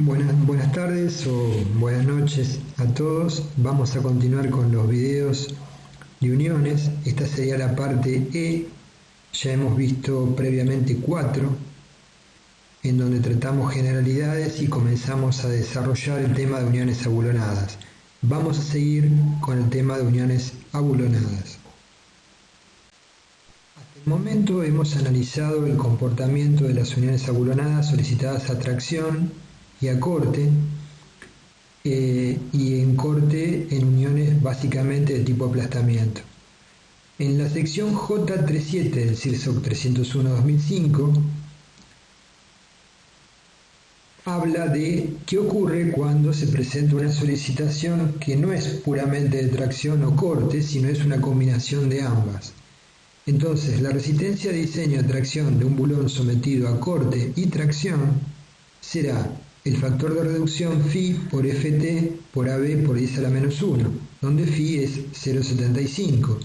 Buenas tardes o buenas noches a todos. Vamos a continuar con los videos de uniones. Esta sería la parte E. Ya hemos visto previamente 4, en donde tratamos generalidades y comenzamos a desarrollar el tema de uniones abulonadas. Vamos a seguir con el tema de uniones abulonadas. Hasta el momento hemos analizado el comportamiento de las uniones abulonadas solicitadas a tracción y a corte, y en corte en uniones básicamente de tipo aplastamiento. En la sección J37 del CIRSOC 301-2005 habla de qué ocurre cuando se presenta una solicitación que no es puramente de tracción o corte, sino es una combinación de ambas. Entonces, la resistencia de diseño de tracción de un bulón sometido a corte y tracción será el factor de reducción Φ por Ft por AB por 10 a la menos 1, donde Φ es 0,75.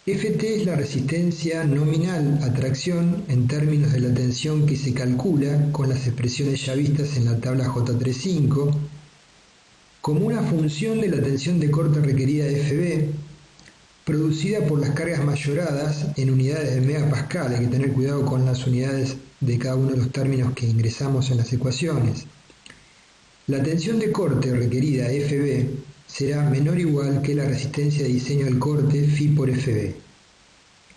Ft es la resistencia nominal a tracción en términos de la tensión que se calcula con las expresiones ya vistas en la tabla J35 como una función de la tensión de corte requerida de Fb producida por las cargas mayoradas en unidades de megapascal. Hay que tener cuidado con las unidades de cada uno de los términos que ingresamos en las ecuaciones. La tensión de corte requerida Fb será menor o igual que la resistencia de diseño del corte Φ por Fb.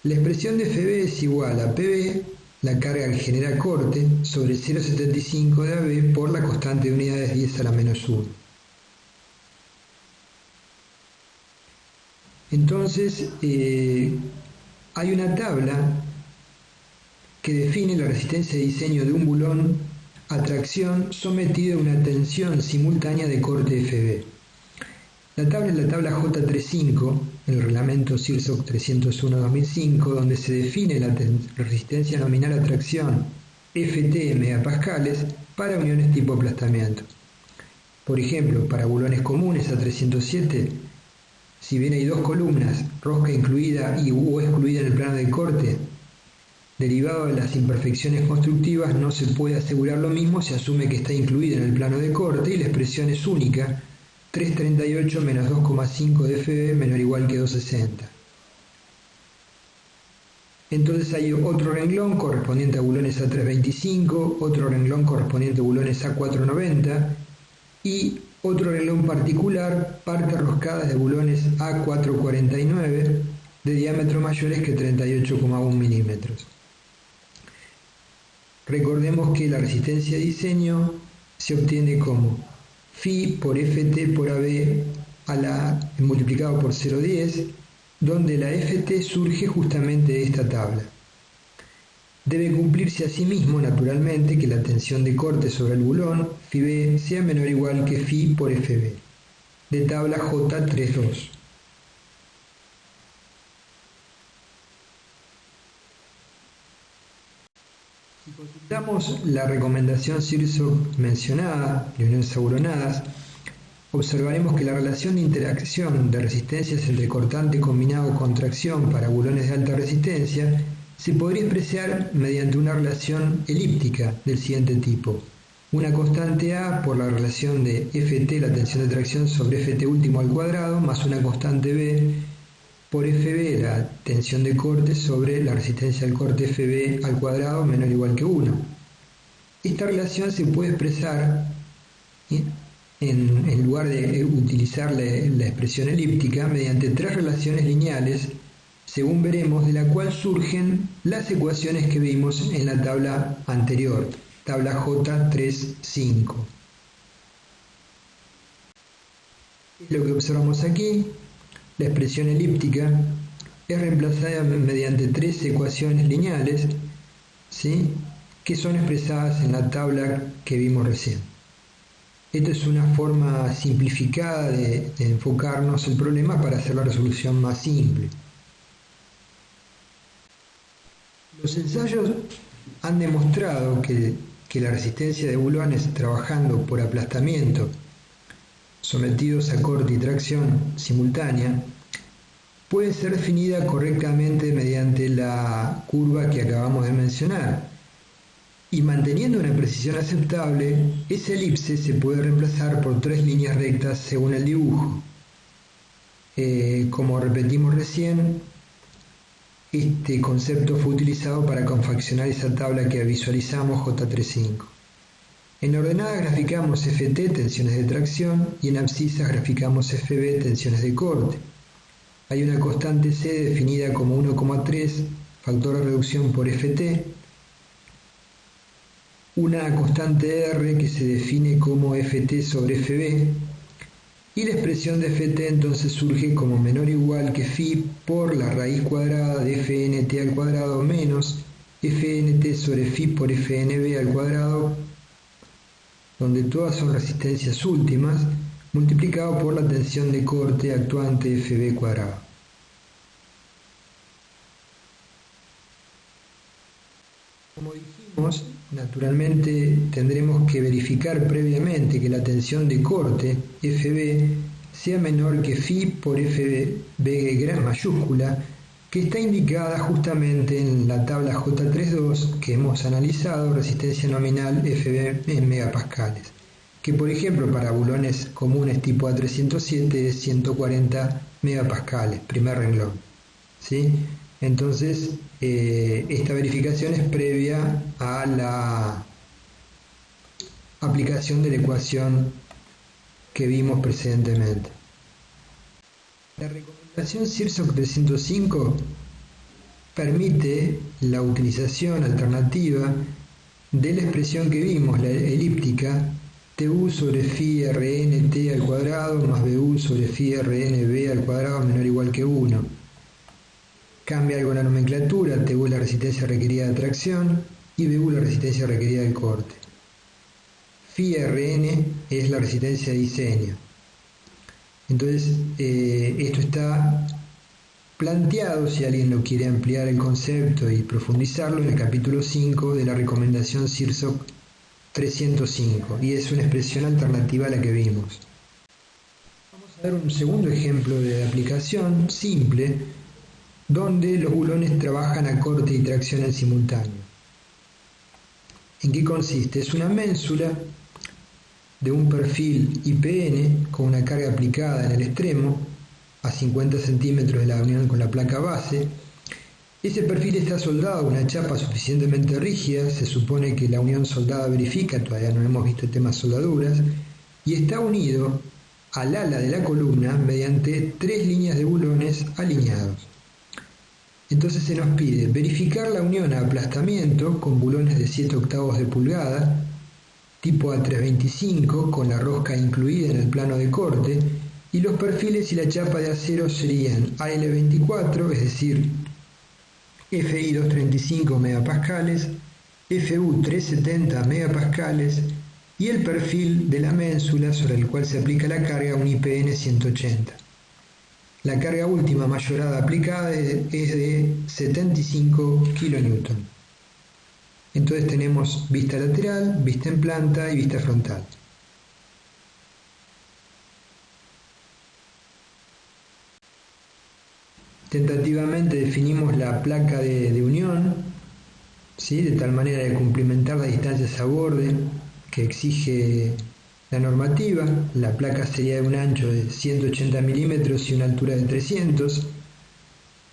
La expresión de Fb es igual a Pb, la carga que genera corte, sobre 0,75 de AB por la constante de unidades 10 a la menos 1. Entonces, hay una tabla que define la resistencia de diseño de un bulón a tracción sometido a una tensión simultánea de corte Fb. La tabla es la tabla J35, el reglamento CIRSOC 301-2005, donde se define la resistencia nominal a tracción Ft en megapascales para uniones tipo aplastamiento. Por ejemplo, para bulones comunes a 307, si bien hay dos columnas, rosca incluida y o excluida en el plano de corte, derivado de las imperfecciones constructivas, no se puede asegurar lo mismo, se asume que está incluida en el plano de corte y la expresión es única, 338 menos 2,5 de Fb menor o igual que 260. Entonces hay otro renglón correspondiente a bulones A325, otro renglón correspondiente a bulones A490 y otro renglón particular, parte roscada de bulones A449 de diámetro mayores que 38,1 milímetros. Recordemos que la resistencia de diseño se obtiene como Φ por Ft por AB multiplicado por 0,10, donde la Ft surge justamente de esta tabla. Debe cumplirse asimismo, naturalmente, que la tensión de corte sobre el bulón, Φb, sea menor o igual que Φ por Fb, de tabla J32. Si consultamos la recomendación CIRSOC mencionada, de uniones abulonadas, observaremos que la relación de interacción de resistencias entre cortante combinado con tracción para bulones de alta resistencia se podría expresar mediante una relación elíptica del siguiente tipo. Una constante A por la relación de Ft, la tensión de tracción, sobre Ft último al cuadrado, más una constante B por Fb, la tensión de corte, sobre la resistencia del corte Fb al cuadrado menor o igual que 1. Esta relación se puede expresar, en lugar de utilizar la expresión elíptica, mediante tres relaciones lineales, según veremos, de la cual surgen las ecuaciones que vimos en la tabla anterior, tabla J35. Lo que observamos aquí, la expresión elíptica es reemplazada mediante tres ecuaciones lineales, ¿sí?, que son expresadas en la tabla que vimos recién. Esta es una forma simplificada de enfocarnos el problema para hacer la resolución más simple. Los ensayos han demostrado que la resistencia de bulones trabajando por aplastamiento, sometidos a corte y tracción simultánea, puede ser definida correctamente mediante la curva que acabamos de mencionar, Y manteniendo una precisión aceptable, esa elipse se puede reemplazar por 3 líneas rectas según el dibujo. Como repetimos recién, este concepto fue utilizado para confeccionar esa tabla que visualizamos J35. En ordenadas graficamos FT, tensiones de tracción, y en abscisas graficamos FB, tensiones de corte. Hay una constante C definida como 1,3, factor de reducción por FT, una constante R que se define como FT sobre FB, y la expresión de FT entonces surge como menor o igual que phi por la raíz cuadrada de FNT al cuadrado menos FNT sobre phi por FNB al cuadrado, donde todas son resistencias últimas, multiplicado por la tensión de corte actuante FB cuadrado. Como dijimos, naturalmente tendremos que verificar previamente que la tensión de corte FB sea menor que phi por FB mayúscula, que está indicada justamente en la tabla J32 que hemos analizado, resistencia nominal FB en megapascales, que por ejemplo para bulones comunes tipo A307 es 140 megapascales, primer renglón, ¿sí? Entonces, esta verificación es previa a la aplicación de la ecuación que vimos precedentemente. La recomendación SIRSOC 305 permite la utilización alternativa de la expresión que vimos, la elíptica, TU sobre phi RNT al cuadrado más BU sobre phi RNB al cuadrado menor o igual que 1. Cambia algo la nomenclatura, TU es la resistencia requerida de tracción y BU la resistencia requerida del corte. Phi RN es la resistencia de diseño. Entonces, esto está planteado, si alguien lo quiere ampliar el concepto y profundizarlo, en el capítulo 5 de la recomendación SIRSOC 305, y es una expresión alternativa a la que vimos. Vamos a ver un segundo ejemplo de aplicación simple, donde los bulones trabajan a corte y tracción en simultáneo. ¿En qué consiste? Es una ménsula de un perfil IPN con una carga aplicada en el extremo a 50 centímetros de la unión con la placa base. Ese perfil está soldado a una chapa suficientemente rígida, se supone que la unión soldada verifica, todavía no hemos visto temas soldaduras, y está unido al ala de la columna mediante 3 líneas de bulones alineados. Entonces se nos pide verificar la unión a aplastamiento con bulones de 7/8 de pulgada, tipo A325 con la rosca incluida en el plano de corte, y los perfiles y la chapa de acero serían AL24, es decir, FI 235 megapascales, FU 370 megapascales y el perfil de la ménsula sobre el cual se aplica la carga, un IPN 180. La carga última mayorada aplicada es de 75 kN. Entonces tenemos vista lateral, vista en planta y vista frontal. Tentativamente definimos la placa de unión, ¿sí? De tal manera de cumplimentar las distancias a borde que exige la normativa. La placa sería de un ancho de 180 milímetros y una altura de 300.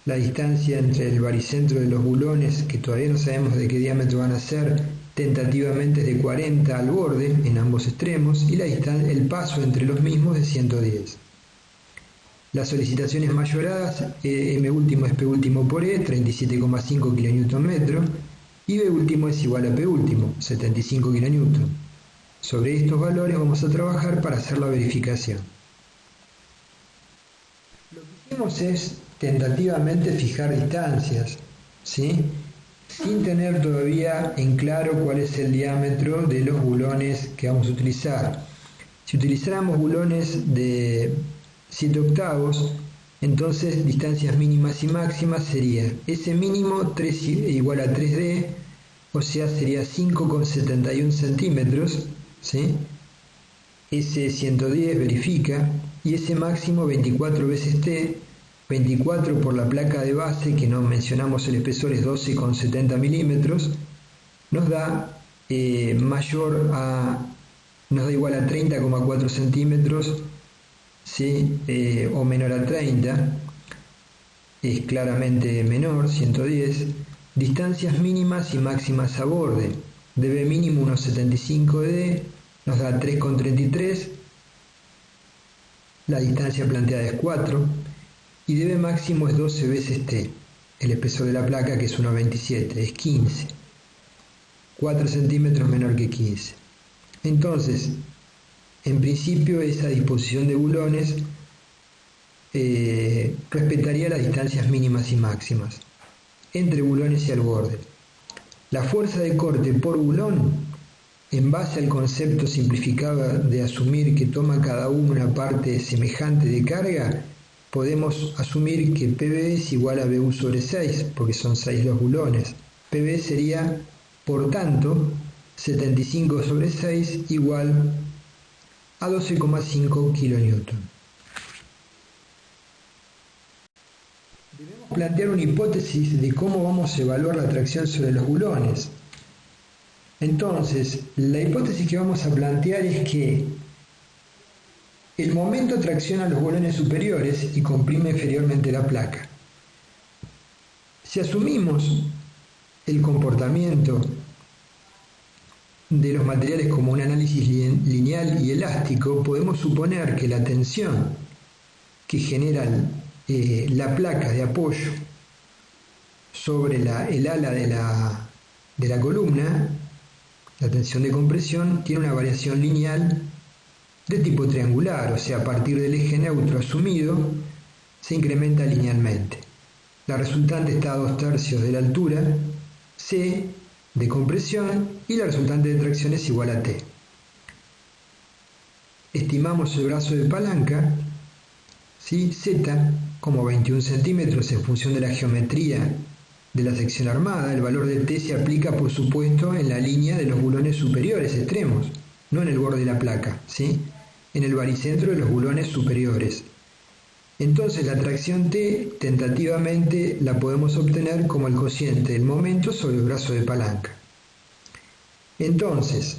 La distancia entre el baricentro de los bulones, que todavía no sabemos de qué diámetro van a ser, tentativamente es de 40 al borde en ambos extremos, y el paso entre los mismos de 110. Las solicitaciones mayoradas, M último es P último por E, 37,5 kN, y B último es igual a P último, 75 kN. Sobre estos valores vamos a trabajar para hacer la verificación. Lo que hicimos es tentativamente fijar distancias, ¿sí? Sin tener todavía en claro cuál es el diámetro de los bulones que vamos a utilizar. Si utilizáramos bulones de 7/8, entonces distancias mínimas y máximas sería S mínimo 3 igual a 3D, o sea sería 5,71 centímetros, ¿sí? S 110 verifica, y S máximo 24 veces T, 24 por la placa de base, que no mencionamos el espesor es 12,70 milímetros, nos da nos da igual a 30,4 centímetros, ¿sí? O menor a 30, es claramente menor, 110. Distancias mínimas y máximas a borde. dB mínimo 1,75 de D, nos da 3,33. La distancia planteada es 4. Y dB máximo es 12 veces T. El espesor de la placa, que es 1,27, es 15. 4 centímetros menor que 15. Entonces, en principio, esa disposición de bulones respetaría las distancias mínimas y máximas entre bulones y al borde. La fuerza de corte por bulón, en base al concepto simplificado de asumir que toma cada uno una parte semejante de carga, podemos asumir que PB es igual a BU sobre 6, porque son 6 los bulones. PB sería, por tanto, 75 sobre 6 igual a 12,5 kilonewton. Debemos plantear una hipótesis de cómo vamos a evaluar la tracción sobre los bulones. Entonces, la hipótesis que vamos a plantear es que el momento tracciona los bulones superiores y comprime inferiormente la placa. Si asumimos el comportamiento de los materiales como un análisis lineal y elástico, podemos suponer que la tensión que genera la placa de apoyo sobre el ala de la columna, la tensión de compresión, tiene una variación lineal de tipo triangular, o sea, a partir del eje neutro asumido, se incrementa linealmente. La resultante está a 2/3 de la altura C de compresión y la resultante de tracción es igual a T. Estimamos el brazo de palanca, ¿sí? Z como 21 centímetros en función de la geometría de la sección armada. El valor de T se aplica, por supuesto, en la línea de los bulones superiores extremos, no en el borde de la placa, ¿sí? En el baricentro de los bulones superiores. Entonces la tracción T tentativamente la podemos obtener como el cociente del momento sobre el brazo de palanca. Entonces,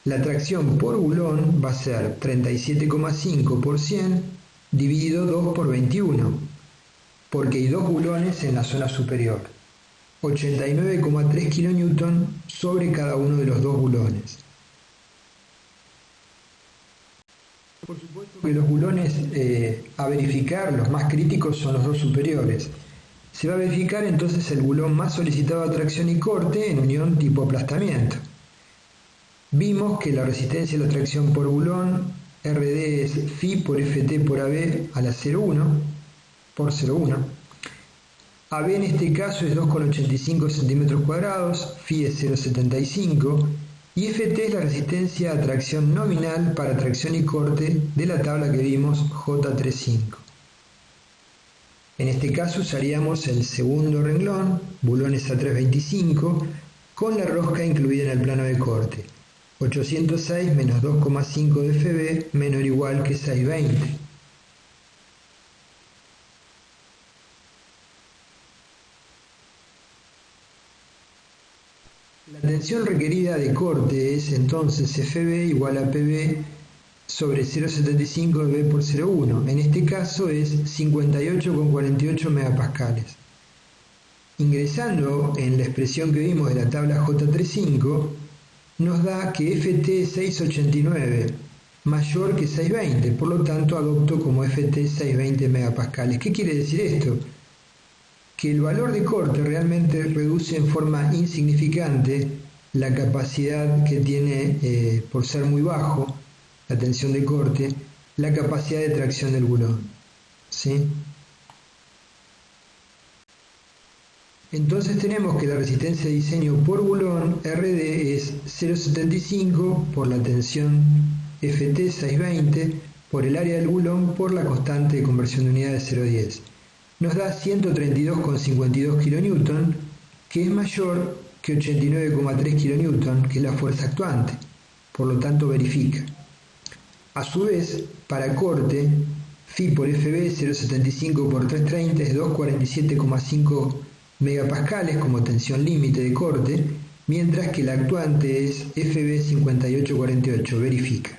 la tracción por bulón va a ser 37,5 por 100 dividido 2 por 21, porque hay 2 bulones en la zona superior. 89,3 kilonewton sobre cada uno de los 2 bulones. Por supuesto que los bulones a verificar, los más críticos, son los 2 superiores. Se va a verificar entonces el bulón más solicitado a tracción y corte en unión tipo aplastamiento. Vimos que la resistencia a la tracción por bulón, RD es Phi por FT por AB a la 0,1 por 0,1. AB en este caso es 2,85 centímetros cuadrados, Phi es 0,75 y FT es la resistencia a tracción nominal para tracción y corte de la tabla que vimos J35. En este caso usaríamos el segundo renglón, bulones a 325, con la rosca incluida en el plano de corte. 806 menos 2,5 de FB menor o igual que 620. La tensión requerida de corte es entonces FB igual a PB sobre 0,75 de B por 0,1. En este caso es 58,48 megapascales. Ingresando en la expresión que vimos de la tabla J35, nos da que FT es 689 mayor que 620, por lo tanto adopto como FT 620 megapascales. ¿Qué quiere decir esto? Que el valor de corte realmente reduce en forma insignificante la capacidad que tiene, por ser muy bajo, la tensión de corte, la capacidad de tracción del bulón, ¿sí? Entonces tenemos que la resistencia de diseño por bulón RD es 0,75 por la tensión FT 620 por el área del bulón por la constante de conversión de unidades 0,10. Nos da 132,52 kilonewton, que es mayor que 89,3 kilonewton, que es la fuerza actuante, por lo tanto verifica. A su vez, para corte, Phi por FB 0,75 por 330 es 247,5 megapascales como tensión límite de corte, mientras que la actuante es FB5848, verifica.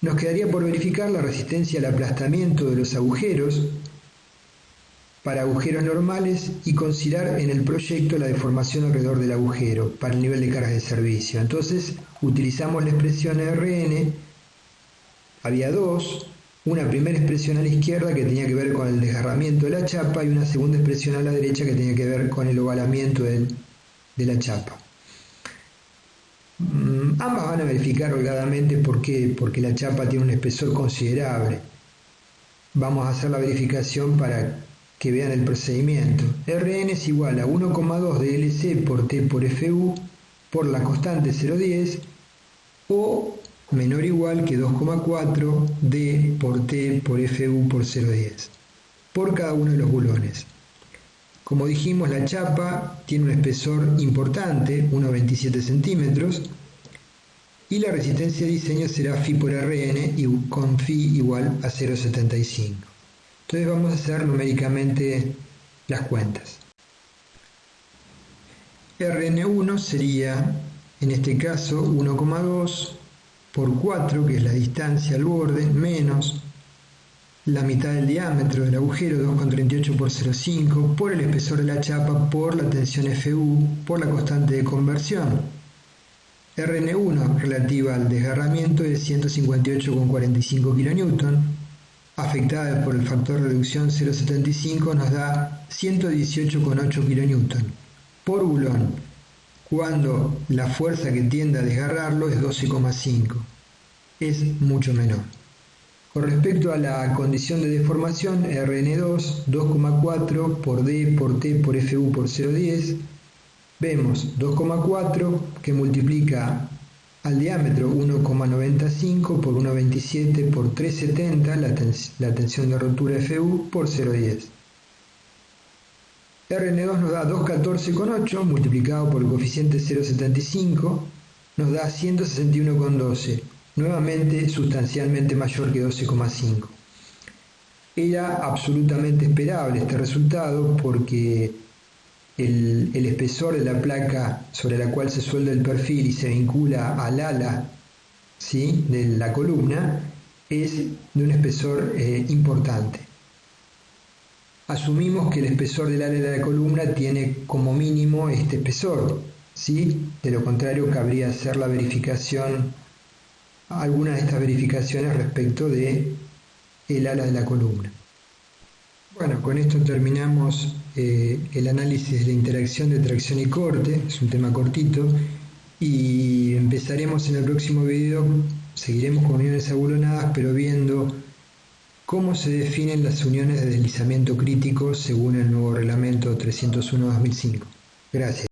Nos quedaría por verificar la resistencia al aplastamiento de los agujeros para agujeros normales y considerar en el proyecto la deformación alrededor del agujero para el nivel de cargas de servicio. Entonces utilizamos la expresión RN, había dos, una primera expresión a la izquierda que tenía que ver con el desgarramiento de la chapa y una segunda expresión a la derecha que tenía que ver con el ovalamiento de la chapa. Ambas van a verificar holgadamente porque la chapa tiene un espesor considerable. Vamos a hacer la verificación para que vean el procedimiento. Rn es igual a 1,2 de LC por T por FU por la constante 0,10 o menor o igual que 2,4 D por T por FU por 0,10 por cada uno de los bulones. Como dijimos, la chapa tiene un espesor importante, unos 27 centímetros, y la resistencia de diseño será Φ por Rn y con Φ igual a 0,75. Entonces vamos a hacer numéricamente las cuentas. Rn1 sería, en este caso, 1,2 por 4, que es la distancia al borde, menos la mitad del diámetro del agujero, 2,38 por 0,5, por el espesor de la chapa, por la tensión FU, por la constante de conversión. Rn1 relativa al desgarramiento es 158,45 kN, afectada por el factor de reducción 0,75 nos da 118,8 kN por bulón, cuando la fuerza que tiende a desgarrarlo es 12,5, es mucho menor. Con respecto a la condición de deformación, Rn2, 2,4 por D por T por FU por 0,10, vemos 2,4 que multiplica al diámetro 1,95 por 1,27 por 3,70 la tensión de rotura FU por 0,10. Rn2 nos da 214,8 multiplicado por el coeficiente 0,75 nos da 161,12. Nuevamente sustancialmente mayor que 12,5. Era absolutamente esperable este resultado porque el espesor de la placa sobre la cual se suelda el perfil y se vincula al ala, ¿sí?, de la columna es de un espesor importante. Asumimos que el espesor del ala de la columna tiene como mínimo este espesor, ¿sí? De lo contrario cabría hacer la verificación, alguna de estas verificaciones respecto de el ala de la columna. Bueno, con esto terminamos el análisis de la interacción de tracción y corte, es un tema cortito, y empezaremos en el próximo video, seguiremos con uniones abulonadas, pero viendo cómo se definen las uniones de deslizamiento crítico según el nuevo reglamento 301/2005. Gracias.